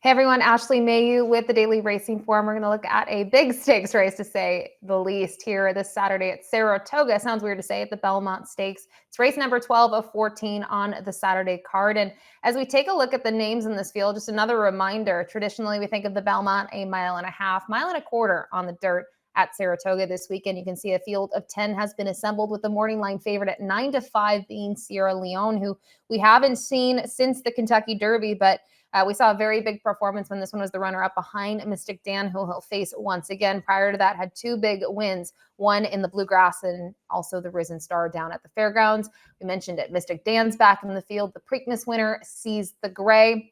Hey everyone, Ashley Mailloux with the Daily Racing Forum. We're going to look at a big stakes race, to say the least, here this Saturday at Saratoga. Sounds weird to say, at the Belmont Stakes. It's race number 12 of 14 on the Saturday card. And as we take a look at the names in this field, just another reminder, traditionally we think of the Belmont a mile and a half, mile and a quarter on the dirt at Saratoga this weekend. You can see a field of 10 has been assembled, with the morning line favorite at 9-5 being Sierra Leone, who we haven't seen since the Kentucky Derby, but we saw a very big performance when this one was the runner-up behind Mystic Dan, who he'll face once again. Prior to that, had two big wins, one in the Bluegrass and also the Risen Star down at the fairgrounds. We mentioned it. Mystic Dan's back in the field. The Preakness winner Sees the Gray.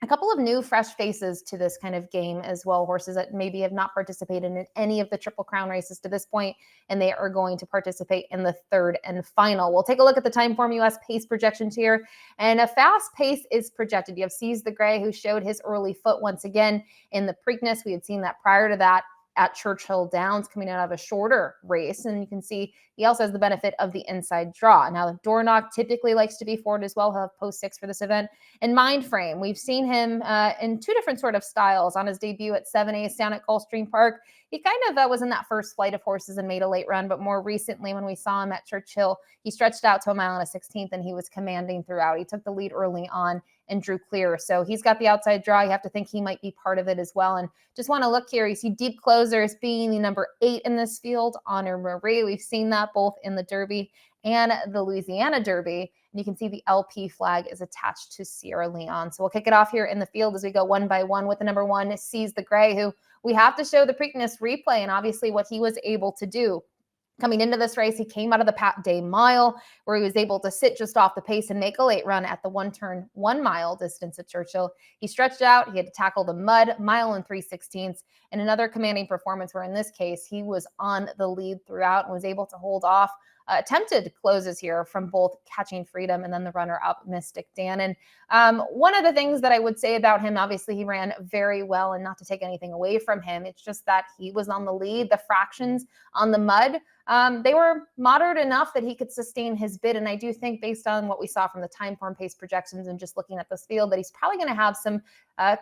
A couple of new, fresh faces to this kind of game as well. Horses that maybe have not participated in any of the Triple Crown races to this point, and they are going to participate in the third and final. We'll take a look at the Timeform US pace projections here, and a fast pace is projected. You have Sees the Gray, who showed his early foot once again in the Preakness. We had seen that prior to that at Churchill Downs, coming out of a shorter race. And you can see he also has the benefit of the inside draw. Now, the door knock typically likes to be forward as well. He'll have post 6 for this event. And Mind Frame, we've seen him in two different sort of styles. On his debut at 7 A's down at Gulfstream Park, he kind of was in that first flight of horses and made a late run. But more recently, when we saw him at Churchill, he stretched out to a mile and a 16th, and he was commanding throughout. He took the lead early on and drew clear. So he's got the outside draw. You have to think he might be part of it as well. And just want to look here. You see Deep Closers being the number 8 in this field. Honor Marie. We've seen that both in the Derby and the Louisiana Derby. And you can see the LP flag is attached to Sierra Leone. So we'll kick it off here in the field as we go one by one with the number 1, Sees the Gray, who we have to show the Preakness replay and obviously what he was able to do. Coming into this race, he came out of the Pat Day Mile, where he was able to sit just off the pace and make a late run at the one-turn 1 mile distance at Churchill. He stretched out. He had to tackle the mud, mile and 3/16, and another commanding performance where in this case, he was on the lead throughout and was able to hold off attempted closes here from both Catching Freedom and then the runner-up Mystic Dan. And one of the things that I would say about him, obviously he ran very well, and not to take anything away from him, it's just that he was on the lead. The fractions on the mud, they were moderate enough that he could sustain his bid. And I do think, based on what we saw from the Timeform pace projections and just looking at this field, that he's probably going to have some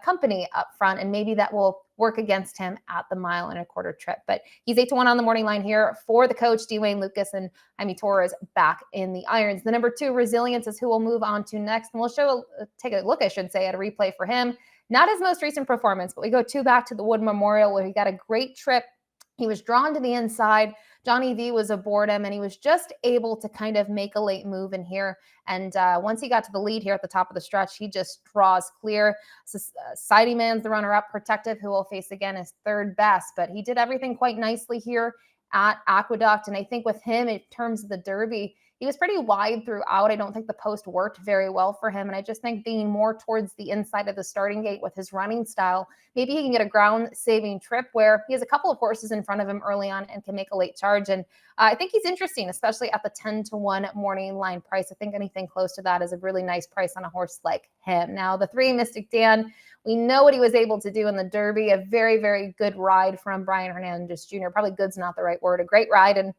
company up front, and maybe that will work against him at the mile and a quarter trip. But he's 8-1 on the morning line here for the coach, Dwayne Lucas, and Jaime Torres back in the irons. The number 2, Resilience, is who we'll move on to next. And we'll take a look, I should say, at a replay for him. Not his most recent performance, but we go back to the Wood Memorial, where he got a great trip. He was drawn to the inside. Johnny V was aboard him, and he was just able to kind of make a late move in here. And once he got to the lead here at the top of the stretch, he just draws clear. Sidey Man's the runner-up. Protective, who will face again, is third best. But he did everything quite nicely here at Aqueduct. And I think with him, in terms of the Derby, he was pretty wide throughout. I don't think the post worked very well for him. And I just think being more towards the inside of the starting gate with his running style, maybe he can get a ground-saving trip where he has a couple of horses in front of him early on and can make a late charge. And I think he's interesting, especially at the 10-1 morning line price. I think anything close to that is a really nice price on a horse like him. Now, the 3, Mystic Dan, we know what he was able to do in the Derby. A very, very good ride from Brian Hernandez Jr. Probably good's not the right word. A great ride. And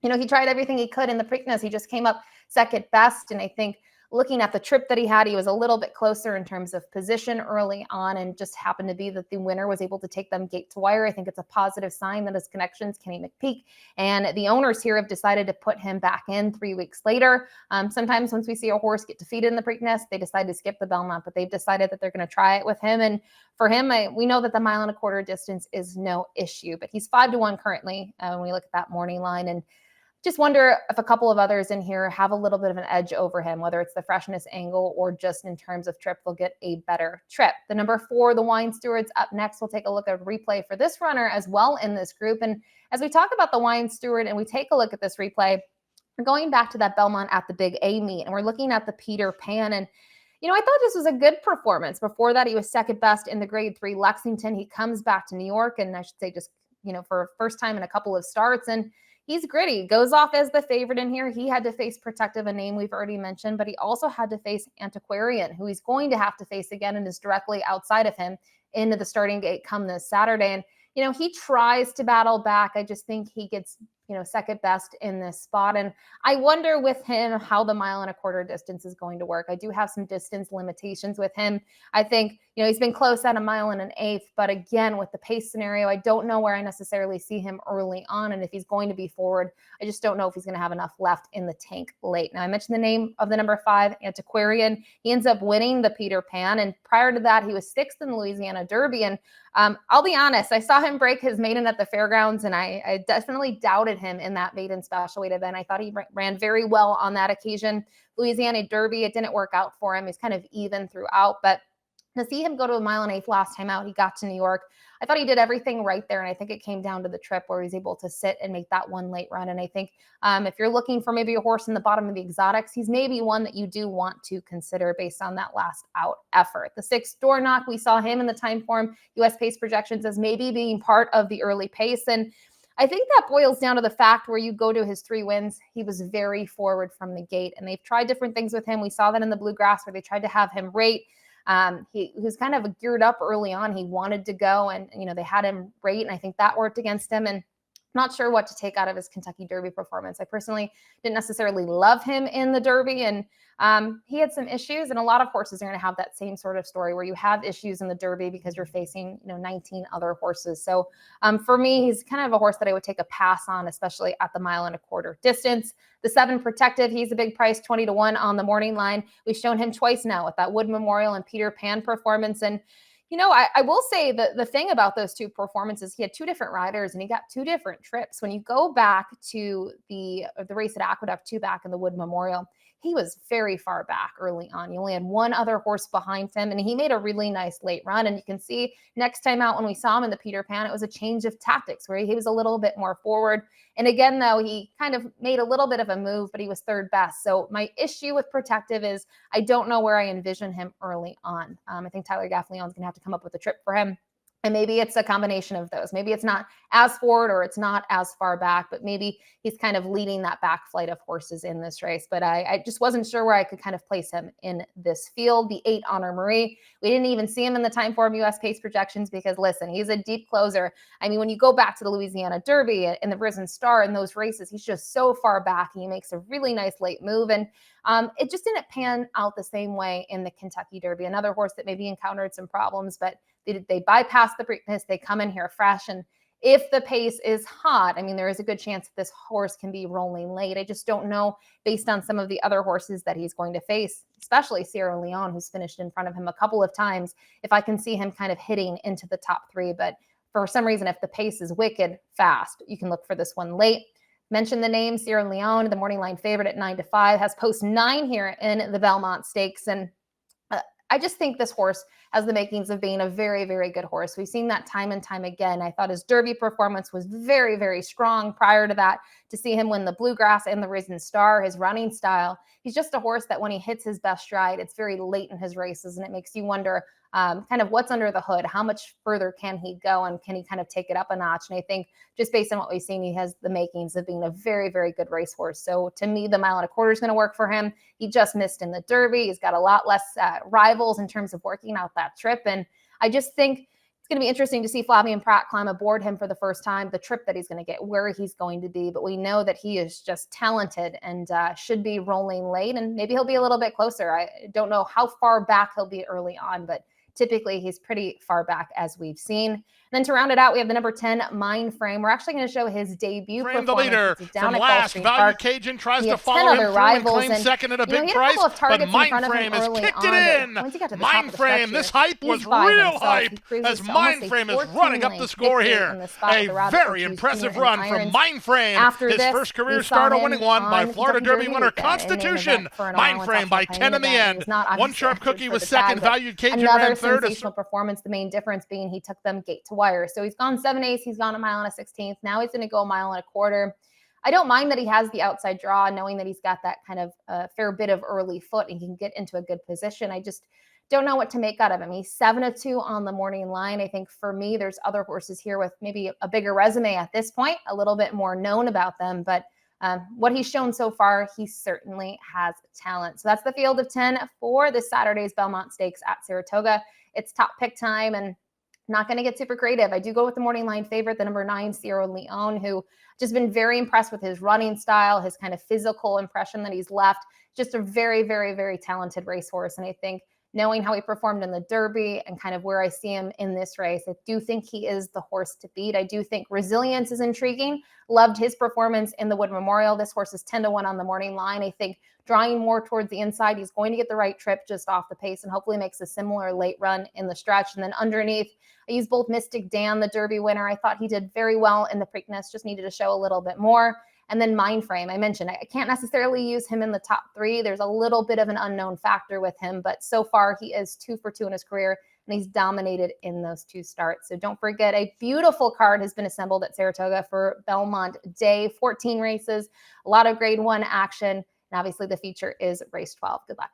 he tried everything he could in the Preakness. He just came up second best. And I think looking at the trip that he had, he was a little bit closer in terms of position early on, and just happened to be that the winner was able to take them gate to wire. I think it's a positive sign that his connections, Kenny McPeak, and the owners here have decided to put him back in 3 weeks later. Sometimes once we see a horse get defeated in the Preakness, they decide to skip the Belmont, but they've decided that they're going to try it with him. And for him, we know that the mile and a quarter distance is no issue, but he's 5-1 currently when we look at that morning line. And just wonder if a couple of others in here have a little bit of an edge over him, whether it's the freshness angle or just in terms of trip, they'll get a better trip. The number 4, the Wine Stewards, up next. We'll take a look at a replay for this runner as well in this group. And as we talk about the Wine Steward and we take a look at this replay, we're going back to that Belmont at the Big A meet, and we're looking at the Peter Pan. And I thought this was a good performance. Before that, he was second best in the Grade 3 Lexington. He comes back to New York, and I should say just, for first time in a couple of starts. And he's gritty, goes off as the favorite in here. He had to face Protective, a name we've already mentioned, but he also had to face Antiquarian, who he's going to have to face again and is directly outside of him into the starting gate come this Saturday. And, he tries to battle back. I just think he gets, second best in this spot. And I wonder with him how the mile and a quarter distance is going to work. I do have some distance limitations with him. I think, He's been close at 1 1/8 miles, but again, with the pace scenario, I don't know where I necessarily see him early on. And if he's going to be forward, I just don't know if he's going to have enough left in the tank late. Now, I mentioned the name of the number 5, Antiquarian. He ends up winning the Peter Pan. And prior to that, he was 6th in the Louisiana Derby. And I'll be honest, I saw him break his maiden at the fairgrounds, and I definitely doubted him in that maiden special weight event. I thought he ran very well on that occasion. Louisiana Derby, it didn't work out for him. He's kind of even throughout, but to see him go to 1 1/8 miles last time out, he got to New York. I thought he did everything right there, and I think it came down to the trip where he's able to sit and make that one late run. And I think if you're looking for maybe a horse in the bottom of the exotics, he's maybe one that you do want to consider based on that last out effort. The 6th, Door Knock, we saw him in the time form US pace projections as maybe being part of the early pace. And I think that boils down to the fact where you go to his 3 wins, he was very forward from the gate, and they've tried different things with him. We saw that in the Bluegrass where they tried to have him rate. He was kind of geared up early on. He wanted to go, and they had him rate, and I think that worked against him. And not sure what to take out of his Kentucky Derby performance. I personally didn't necessarily love him in the Derby, and he had some issues, and a lot of horses are going to have that same sort of story where you have issues in the Derby because you're facing 19 other horses. So for me, he's kind of a horse that I would take a pass on, especially at the 1 1/4 mile distance. The 7, Protective, he's a big price, 20-1 on the morning line. We've shown him twice now with that Wood Memorial and Peter Pan performance. And I will say that the thing about those 2 performances, he had 2 different riders and he got 2 different trips. When you go back to the race at Aqueduct 2 back in the Wood Memorial, he was very far back early on. You only had 1 other horse behind him, and he made a really nice late run. And you can see next time out when we saw him in the Peter Pan, it was a change of tactics where he was a little bit more forward. And again, though, he kind of made a little bit of a move, but he was 3rd best. So my issue with Protective is I don't know where I envision him early on. I think Tyler Gaffleon's going to have to come up with a trip for him. And maybe it's a combination of those. Maybe it's not as forward or it's not as far back, but maybe he's kind of leading that back flight of horses in this race. But I just wasn't sure where I could kind of place him in this field. The 8, Honor Marie, we didn't even see him in the time form US pace projections because, listen, he's a deep closer. I mean, when you go back to the Louisiana Derby and the Risen Star in those races, he's just so far back. And he makes a really nice late move. And it just didn't pan out the same way in the Kentucky Derby. Another horse that maybe encountered some problems, but they bypass the pre-pace. They come in here fresh. And if the pace is hot, I mean, there is a good chance that this horse can be rolling late. I just don't know based on some of the other horses that he's going to face, especially Sierra Leone, who's finished in front of him a couple of times, if I can see him kind of hitting into the top 3. But for some reason, if the pace is wicked fast, you can look for this one late. Mention the name Sierra Leone, the morning line favorite at 9-5, has post 9 here in the Belmont Stakes. And I just think this horse has the makings of being a very, very good horse. We've seen that time and time again. I thought his Derby performance was very, very strong prior to that. To see him win the Bluegrass and the Risen Star, his running style, he's just a horse that when he hits his best stride, it's very late in his races, and it makes you wonder kind of what's under the hood. How much further can he go, and can he kind of take it up a notch? And I think just based on what we've seen, he has the makings of being a very, very good racehorse. So to me, the 1 1/4 mile is going to work for him. He just missed in the Derby. He's got a lot less rivals in terms of working out that trip. And I just think it's going to be interesting to see Flavien Prat climb aboard him for the first time, the trip that he's going to get, where he's going to be. But we know that he is just talented and should be rolling late, and maybe he'll be a little bit closer. I don't know how far back he'll be early on, but typically he's pretty far back as we've seen. And then to round it out, we have the number 10, Mindframe. We're actually going to show his debut Frame performance. the leader from last. Value Cajun tries to follow him through and claim second at a big price, but Mindframe has kicked it in. Mindframe, this hype was real hype as Mindframe is running up the score here. A very impressive run from Mindframe. His first career start, a winning one by Florida Derby winner Constitution. Mindframe by 10 in the end. One Sharp Cookie was second. Valued Cajun ran third. Sensational performance. The main difference being he took them gate to wire. So he's gone 7/8. He's gone 1 1/16 miles. Now he's going to go 1 1/4 miles. I don't mind that he has the outside draw, knowing that he's got that kind of fair bit of early foot and he can get into a good position. I just don't know what to make out of him. He's 7-2 on the morning line. I think for me, there's other horses here with maybe a bigger resume at this point, a little bit more known about them. But what he's shown so far, he certainly has talent. So that's the field of 10 for this Saturday's Belmont Stakes at Saratoga. It's top pick time, and not going to get super creative. I do go with the morning line favorite, the number 9, Sierra Leone, who just been very impressed with his running style, his kind of physical impression that he's left. Just a very, very, very talented racehorse. And I think knowing how he performed in the Derby and kind of where I see him in this race, I do think he is the horse to beat. I do think Resilience is intriguing. Loved his performance in the Wood Memorial. This horse is 10-1 on the morning line. I think drawing more towards the inside, he's going to get the right trip just off the pace and hopefully makes a similar late run in the stretch. And then underneath, I use both Mystic Dan, the Derby winner. I thought he did very well in the Preakness, just needed to show a little bit more. And then Mindframe, I mentioned, I can't necessarily use him in the top 3. There's a little bit of an unknown factor with him, but so far he is 2 for 2 in his career, and he's dominated in those 2 starts. So don't forget, a beautiful card has been assembled at Saratoga for Belmont Day. 14 races, a lot of grade 1 action, and obviously the feature is race 12. Good luck.